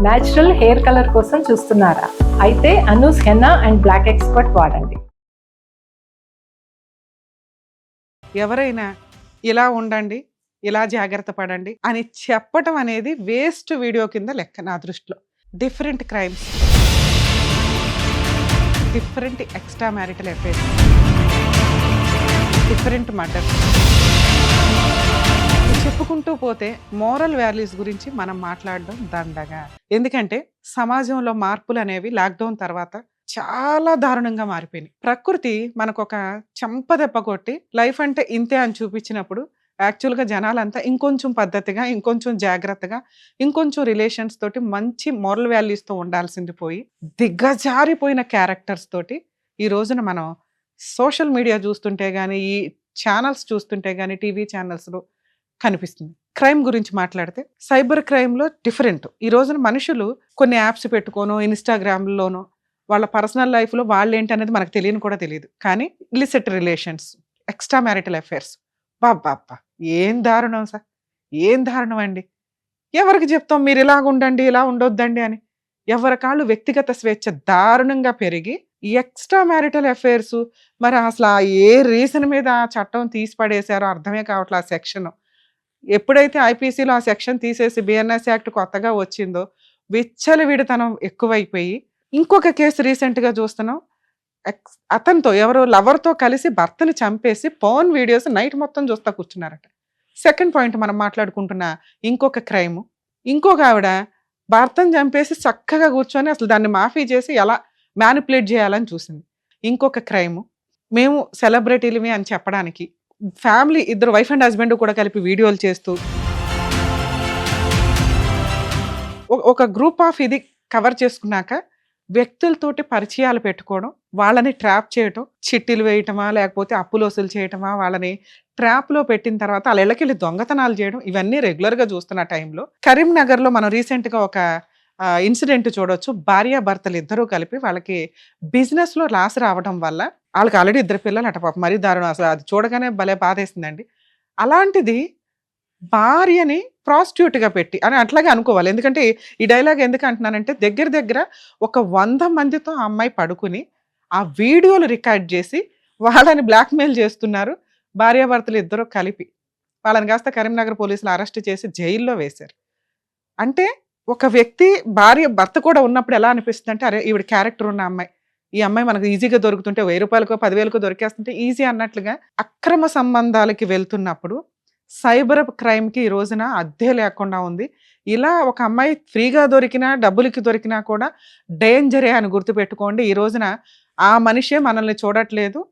Natural hair colour కోసం చూస్తున్నారా? అయితే Anoos henna and black expert వాడండి. ఎవరైనా ఇలా ఉండండి, ఇలా జాగ్రత్త పడండి అని చెప్పటం అనేది వేస్ట్ వీడియో కింద లెక్క నా దృష్టిలో. Different crimes, different extra marital affairs, different murders చెప్పుకుంటూ పోతే మోరల్ వాల్యూస్ గురించి మనం మాట్లాడడం దండగా. ఎందుకంటే సమాజంలో మార్పులు అనేవి లాక్డౌన్ తర్వాత చాలా దారుణంగా మారిపోయినాయి. ప్రకృతి మనకు ఒక చెంపదెబ్బ కొట్టి లైఫ్ అంటే ఇంతే అని చూపించినప్పుడు యాక్చువల్గా జనాలంతా ఇంకొంచెం పద్ధతిగా, ఇంకొంచెం జాగ్రత్తగా, ఇంకొంచెం రిలేషన్స్ తోటి మంచి మోరల్ వాల్యూస్తో ఉండాల్సింది పోయి దిగజారిపోయిన క్యారెక్టర్స్ తోటి ఈ రోజున మనం సోషల్ మీడియా చూస్తుంటే కానీ, ఈ ఛానల్స్ చూస్తుంటే కానీ, టీవీ ఛానల్స్లో కనిపిస్తుంది. క్రైమ్ గురించి మాట్లాడితే సైబర్ క్రైమ్లో డిఫరెంట్. ఈ రోజున మనుషులు కొన్ని యాప్స్ పెట్టుకోనో, ఇన్స్టాగ్రామ్లోనో వాళ్ళ పర్సనల్ లైఫ్లో వాళ్ళు ఏంటి అనేది మనకు తెలియని కూడా తెలియదు. కానీ illicit relations, extra marital affairs, బాబ్బా ఏం దారుణం సార్, ఏం దారుణం అండి. ఎవరికి చెప్తాం మీరు ఇలాగ ఉండండి, ఇలా ఉండొద్దండి అని? ఎవరి కాళ్ళు వ్యక్తిగత స్వేచ్ఛ దారుణంగా పెరిగి ఎక్స్ట్రా మ్యారిటల్ అఫైర్స్. మరి అసలు ఆ ఏ రీజన్ మీద ఆ చట్టం తీసి పడేశారో అర్థమే కావట్లేదు. ఆ సెక్షన్ ఎప్పుడైతే ఐపీసీలో ఆ సెక్షన్ తీసేసి బిఎన్ఎస్ యాక్ట్ కొత్తగా వచ్చిందో విచ్చలవిడితనం ఎక్కువైపోయి ఇంకొక కేసు రీసెంట్గా చూస్తున్నాం. అతనితో ఎవరో లవర్తో కలిసి భర్తని చంపేసి పౌన్ వీడియోస్ నైట్ మొత్తం చూస్తా కూర్చున్నారట. సెకండ్ పాయింట్ మనం మాట్లాడుకుంటున్న ఇంకొక క్రైమ్, ఇంకొక ఆవిడ భర్తను చంపేసి చక్కగా కూర్చొని అసలు దాన్ని మాఫీ చేసి ఎలా మ్యానిపులేట్ చేయాలని చూసింది. ఇంకొక క్రైమ్, మేము సెలబ్రిటీలమే అని చెప్పడానికి ఫ్యామిలీ ఇద్దరు వైఫ్ అండ్ హస్బెండ్ కూడా కలిపి వీడియోలు చేస్తూ ఒక గ్రూప్ ఆఫ్ ఇది కవర్ చేసుకున్నాక వ్యక్తులతోటి పరిచయాలు పెట్టుకోవడం, వాళ్ళని ట్రాప్ చేయటం, చిట్టీలు వేయటమా లేకపోతే అప్పులు వసూలు చేయటమా, వాళ్ళని ట్రాప్లో పెట్టిన తర్వాత వాళ్ళ ఇళ్ళకెళ్ళి దొంగతనాలు చేయడం, ఇవన్నీ రెగ్యులర్గా చూస్తున్న టైంలో కరీంనగర్లో మనం రీసెంట్గా ఒక ఇన్సిడెంట్ చూడవచ్చు. భార్యాభర్తలు ఇద్దరూ కలిపి వాళ్ళకి బిజినెస్లో లాస్ రావడం వల్ల వాళ్ళకి ఆల్రెడీ ఇద్దరు పిల్లలు అట, పాపం మరీ దారుణం. అసలు అది చూడగానే భలే బాధేసిందండి. అలాంటిది భార్యని ప్రాస్టిట్యూట్గా పెట్టి అని అట్లాగే అనుకోవాలి. ఎందుకంటే ఈ డైలాగ్ ఎందుకు అంటున్నానంటే దగ్గర దగ్గర ఒక 100 మందితో ఆ అమ్మాయి పడుకుని ఆ వీడియోలు రికార్డ్ చేసి వాళ్ళని బ్లాక్మెయిల్ చేస్తున్నారు. భార్యాభర్తలు ఇద్దరు కలిపి వాళ్ళని కాస్త కరీంనగర్ పోలీసులు అరెస్ట్ చేసి జైల్లో వేశారు. అంటే ఒక వ్యక్తి భర్త కూడా ఉన్నప్పుడు ఎలా అనిపిస్తుంది అంటే, అరే ఈవిడ క్యారెక్టర్ ఉన్న అమ్మాయి, ఈ అమ్మాయి మనకు ఈజీగా దొరుకుతుంటే 1000 రూపాయలకో 10,000కో దొరికేస్తుంటే ఈజీ అన్నట్లుగా అక్రమ సంబంధాలకి వెళ్తున్నప్పుడు సైబర్ క్రైమ్కి ఈ రోజున అద్దె లేకుండా ఉంది. ఇలా ఒక అమ్మాయి ఫ్రీగా దొరికినా డబ్బులకి దొరికినా కూడా డేంజరే అని గుర్తుపెట్టుకోండి. ఈ రోజున ఆ మనిషే మనల్ని చూడట్లేదు,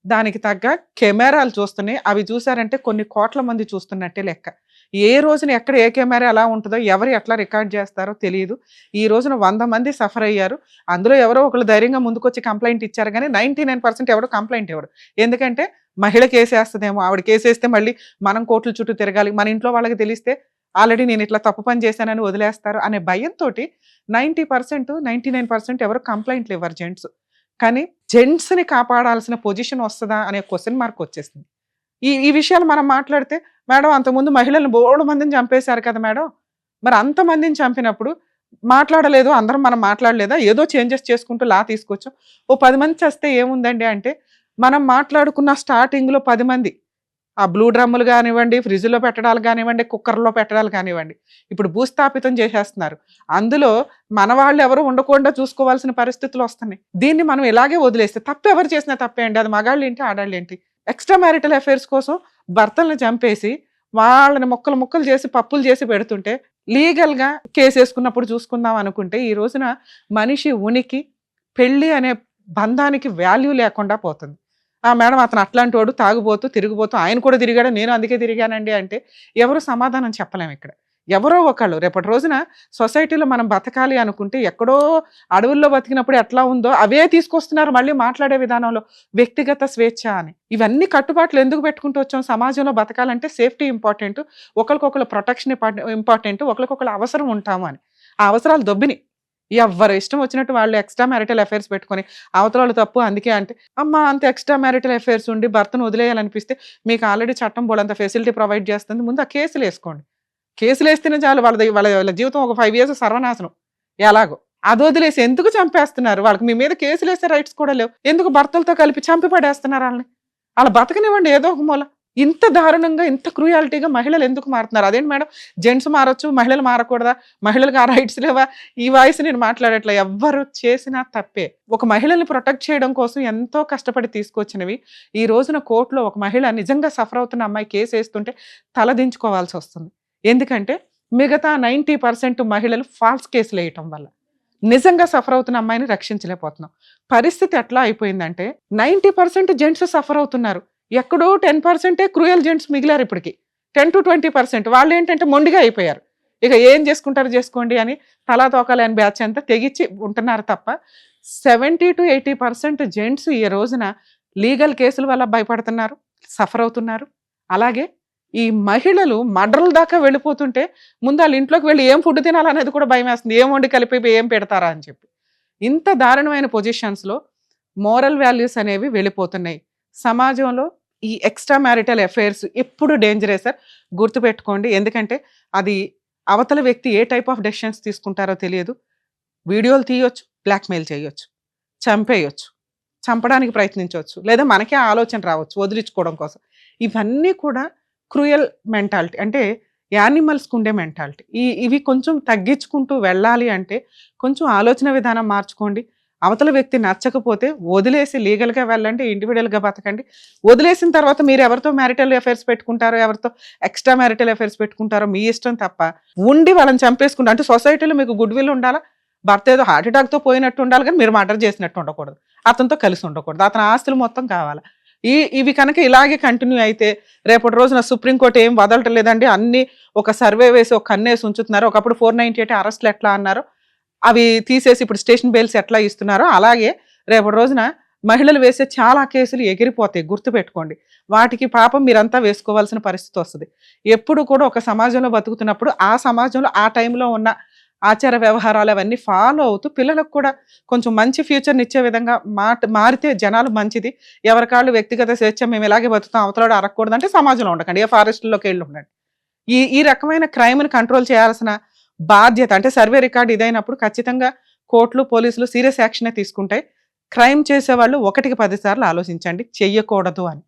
దానికి తగ్గ కెమెరాలు చూస్తున్నాయి. అవి చూసారంటే కొన్ని కోట్ల మంది చూస్తున్నట్టే లెక్క. ఏ రోజున ఎక్కడ ఏ కెమెరా ఎలా ఉంటుందో, ఎవరు ఎట్లా రికార్డ్ చేస్తారో తెలియదు. ఈ రోజున 100 మంది సఫర్ అయ్యారు. అందులో ఎవరో ఒకళ్ళు ధైర్యంగా ముందుకొచ్చి కంప్లైంట్ ఇచ్చారు కానీ 99% ఎవరు కంప్లైంట్ ఇవ్వరు. ఎందుకంటే మహిళ కేసేస్తుందేమో, ఆవిడ కేసేస్తే మళ్ళీ మనం కోర్టుల చుట్టూ తిరగాలి, మన ఇంట్లో వాళ్ళకి తెలిస్తే ఆల్రెడీ నేను ఇట్లా తప్పు పని చేశానని వదిలేస్తారు అనే భయంతో 90%, 99% ఎవరు కంప్లైంట్లు ఇవ్వరు జెంట్స్. కానీ జెంట్స్ని కాపాడాల్సిన పొజిషన్ వస్తుందా అనే క్వశ్చన్ మార్క్ వచ్చేసింది. ఈ విషయాలు మనం మాట్లాడితే, మేడం అంతకుముందు మహిళలను బోల్డు మందిని చంపేశారు కదా మేడం, మరి అంతమందిని చంపినప్పుడు మాట్లాడలేదు, అందరం మనం మాట్లాడలేదా, ఏదో చేంజెస్ చేసుకుంటూ లా తీసుకొచ్చాం, ఓ 10 మంది చేస్తే ఏముందండి అంటే, మనం మాట్లాడుకున్న స్టార్టింగ్లో 10 మంది ఆ బ్లూ డ్రమ్ములు కానివ్వండి, ఫ్రిడ్జ్లో పెట్టడాలు కానివ్వండి, కుక్కర్లో పెట్టడాలు కానివ్వండి, ఇప్పుడు భూస్థాపితం చేసేస్తున్నారు. అందులో మన వాళ్ళు ఎవరు ఉండకుండా చూసుకోవాల్సిన పరిస్థితులు వస్తున్నాయి. దీన్ని మనం ఇలాగే వదిలేస్తే తప్పు ఎవరు చేసినా తప్పే అండి. అది మగాళ్ళు ఏంటి ఆడాళ్ళు ఏంటి? ఎక్స్ట్రా మ్యారిటల్ అఫైర్స్ కోసం భర్తలను చంపేసి వాళ్ళని ముక్కలు ముక్కలు చేసి పప్పులు చేసి పెడుతుంటే లీగల్గా కేసు వేసుకున్నప్పుడు చూసుకుందాం అనుకుంటే ఈ రోజున మనిషి ఉనికి, పెళ్ళి అనే బంధానికి వాల్యూ లేకుండా పోతుంది. మేడం అతను అట్లాంటి వాడు, తాగుబోతూ తిరిగిపోతూ, ఆయన కూడా తిరిగాడు, నేను అందుకే తిరిగానండి అంటే ఎవరు సమాధానం చెప్పలేము. ఇక్కడ ఎవరో ఒకళ్ళు రేపటి రోజున సొసైటీలో మనం బతకాలి అనుకుంటే ఎక్కడో అడవుల్లో బతికినప్పుడు ఎట్లా ఉందో అవే తీసుకొస్తున్నారు మళ్ళీ మాట్లాడే విధానంలో. వ్యక్తిగత స్వేచ్ఛ అని ఇవన్నీ కట్టుబాట్లు ఎందుకు పెట్టుకుంటూ వచ్చాం? సమాజంలో బతకాలంటే సేఫ్టీ ఇంపార్టెంట్, ఒకరికొకరు ప్రొటెక్షన్ ఇంపార్టెంట్, ఒకరికొకరు అవసరం ఉంటాము అని. ఆ అవసరాలు దొబ్బిని ఎవరు ఇష్టం వచ్చినట్టు వాళ్ళు ఎక్స్ట్రా మ్యారిటల్ అఫైర్స్ పెట్టుకొని అవతల తప్పు అందుకే అంటే, అమ్మ అంత ఎక్స్ట్రా మ్యారిటల్ అఫైర్స్ ఉండి భర్తను వదిలేయాలనిపిస్తే మీకు ఆల్రెడీ చట్టం బోర్డు అంత ఫెసిలిటీ ప్రొవైడ్ చేస్తుంది. ముందు ఆ కేసులు వేసుకోండి. కేసులు వేస్తేనే చాలు, వాళ్ళ జీవితం ఒక 5 years సర్వనాశనం. ఎలాగో అది వదిలేసి ఎందుకు చంపేస్తున్నారు? వాళ్ళకి మీ మీద కేసులు వేసే రైట్స్ కూడా లేవు. ఎందుకు భర్తలతో కలిపి చంపి పడేస్తున్నారు వాళ్ళని? వాళ్ళ బతకనివ్వండి ఏదో ఒక మూల. ఇంత దారుణంగా, ఇంత క్రూయాలిటీగా మహిళలు ఎందుకు మారుతున్నారు? అదేంటి మేడం, జెంట్స్ మారొచ్చు, మహిళలు మారకూడదా? మహిళలకు ఆ రైట్స్ లేవా? ఈ వాయిస్ నేను మాట్లాడట్లే. ఎవ్వరు చేసినా తప్పే. ఒక మహిళల్ని ప్రొటెక్ట్ చేయడం కోసం ఎంతో కష్టపడి తీసుకొచ్చినవి ఈ రోజున కోర్టులో ఒక మహిళ నిజంగా సఫర్ అవుతున్న అమ్మాయి కేసు వేస్తుంటే తలదించుకోవాల్సి వస్తుంది. ఎందుకంటే మిగతా 90% మహిళలు ఫాల్స్ కేసులు వేయటం వల్ల నిజంగా సఫర్ అవుతున్న అమ్మాయిని రక్షించలేకపోతున్నాం. పరిస్థితి ఎట్లా అయిపోయిందంటే 90% జెంట్స్ సఫర్ అవుతున్నారు. ఎక్కడో 10% క్రూయల్ జెంట్స్ మిగిలారు ఇప్పటికి. 10-20% వాళ్ళు ఏంటంటే మొండిగా అయిపోయారు. ఇక ఏం చేసుకుంటారు చేసుకోండి అని తలా తోకాలని బ్యాచ్ అంతా తెగించి ఉంటున్నారు తప్ప 70-80% జెంట్స్ ఈ రోజున లీగల్ కేసుల వల్ల భయపడుతున్నారు, సఫర్ అవుతున్నారు. అలాగే ఈ మహిళలు మర్డర్ల దాకా వెళ్ళిపోతుంటే ముందు వాళ్ళ ఇంట్లోకి వెళ్ళి ఏం ఫుడ్ తినాలనేది కూడా భయం వేస్తుంది. ఏం వండి కలిపి ఏం పెడతారా అని చెప్పి. ఇంత దారుణమైన పొజిషన్స్లో మోరల్ వాల్యూస్ అనేవి వెళ్ళిపోతున్నాయి. సమాజంలో ఈ ఎక్స్ట్రా మ్యారిటల్ అఫైర్స్ ఎప్పుడు డేంజరే సార్, గుర్తుపెట్టుకోండి. ఎందుకంటే అది అవతల వ్యక్తి ఏ టైప్ ఆఫ్ డెసిషన్స్ తీసుకుంటారో తెలియదు. వీడియోలు తీయొచ్చు, బ్లాక్మెయిల్ చేయొచ్చు, చంపేయొచ్చు, చంపడానికి ప్రయత్నించవచ్చు, లేదా మనకే ఆలోచన రావచ్చు వదిలించుకోవడం కోసం. ఇవన్నీ కూడా క్రూయల్ మెంటాలిటీ, అంటే యానిమల్స్కి ఉండే మెంటాలిటీ. ఇవి కొంచెం తగ్గించుకుంటూ వెళ్ళాలి అంటే కొంచెం ఆలోచన విధానం మార్చుకోండి. అవతల వ్యక్తి నచ్చకపోతే వదిలేసి లీగల్గా వెళ్ళండి, ఇండివిజువల్గా బతకండి. వదిలేసిన తర్వాత మీరు ఎవరితో మ్యారిటల్ అఫైర్స్ పెట్టుకుంటారో, ఎవరితో ఎక్స్ట్రా మ్యారిటల్ అఫైర్స్ పెట్టుకుంటారో మీ ఇష్టం తప్ప ఉండి వాళ్ళని చంపేసుకుంటారు. అంటే సొసైటీలో మీకు గుడ్ విల్ ఉండాలా? భర్త ఏదో హార్ట్ అటాక్తో పోయినట్టు ఉండాలి కానీ మీరు మర్డర్ చేసినట్టు ఉండకూడదు, అతనితో కలిసి ఉండకూడదు, అతని ఆస్తులు మొత్తం కావాలి. ఇవి కనుక ఇలాగే కంటిన్యూ అయితే రేపటి రోజున సుప్రీంకోర్టు ఏం వదలటం లేదండి, అన్ని ఒక సర్వే వేసి ఒక కన్నేసి ఉంచుతున్నారు. ఒకప్పుడు 498 అరెస్టులు ఎట్లా అన్నారు, అవి తీసేసి ఇప్పుడు స్టేషన్ బెయిల్స్ ఎట్లా ఇస్తున్నారో అలాగే రేపటి రోజున మహిళలు వేసే చాలా కేసులు ఎగిరిపోతాయి. గుర్తుపెట్టుకోండి. వాటికి పాపం మీరంతా వేసుకోవాల్సిన పరిస్థితి వస్తుంది. ఎప్పుడు కూడా ఒక సమాజంలో బతుకుతున్నప్పుడు ఆ సమాజంలో ఆ టైంలో ఉన్న ఆచార వ్యవహారాలు అవన్నీ ఫాలో అవుతూ పిల్లలకు కూడా కొంచెం మంచి ఫ్యూచర్ని ఇచ్చే విధంగా మారితే జనాలు మంచిది. ఎవరికాళ్ళు వ్యక్తిగత స్వేచ్ఛ మేము ఇలాగే బతుకుతాం, అవతలాడు అరగకూడదు అంటే సమాజంలో ఉండకండి, ఏ ఫారెస్ట్లోకి వెళ్ళి ఉండండి. ఈ ఈ రకమైన క్రైమ్ని కంట్రోల్ చేయాల్సిన బాధ్యత, అంటే సర్వే రికార్డు ఇదైనప్పుడు ఖచ్చితంగా కోర్టులు, పోలీసులు సీరియస్ యాక్షనే తీసుకుంటాయి. క్రైమ్ చేసేవాళ్ళు 1కి 10 సార్లు ఆలోచించండి, చెయ్యకూడదు అని.